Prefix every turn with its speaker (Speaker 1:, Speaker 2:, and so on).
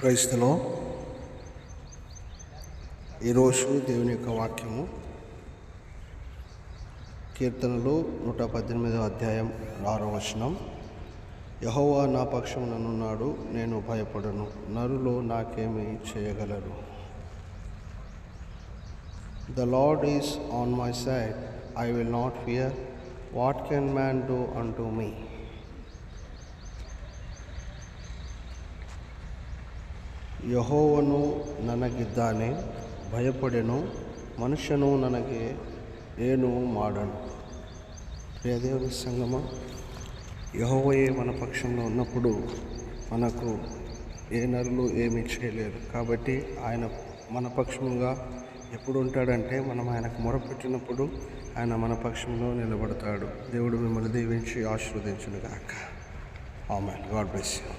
Speaker 1: క్రైస్తలో ఈరోజు దేవుని యొక్క వాక్యము కీర్తనలు 118వ అధ్యాయం 6వ వచనం. యెహోవా నా పక్షముననున్నాడు, నేను భయపడను, నరులు నాకేమి చేయగలరు. The Lord is on my side, I will not fear. What can man do unto me? ಯೆಹೋವನು ನನಗಿದ್ದಾನೆ, ಭಯಪಡೆನು, ಮನುಷ್ಯನು ನನಗೆ ಏನು ಮಾಡನು. ప్రియదేవుని సంగమ, యెహోవాయే మన పక్షంలో ఉన్నప్పుడు మనకు ఏ నరులు ఏమీ చేయలేరు. కాబట్టి ఆయన మన పక్షంగా ఎప్పుడు ఉంటాడంటే, మనం ఆయనకు మొరపెట్టినప్పుడు ఆయన మన పక్షంలో నిలబడతాడు. దేవుడు మిమ్మల్ని దీవించి ఆశీర్వదించును గాక. ఆమేన్. God bless you.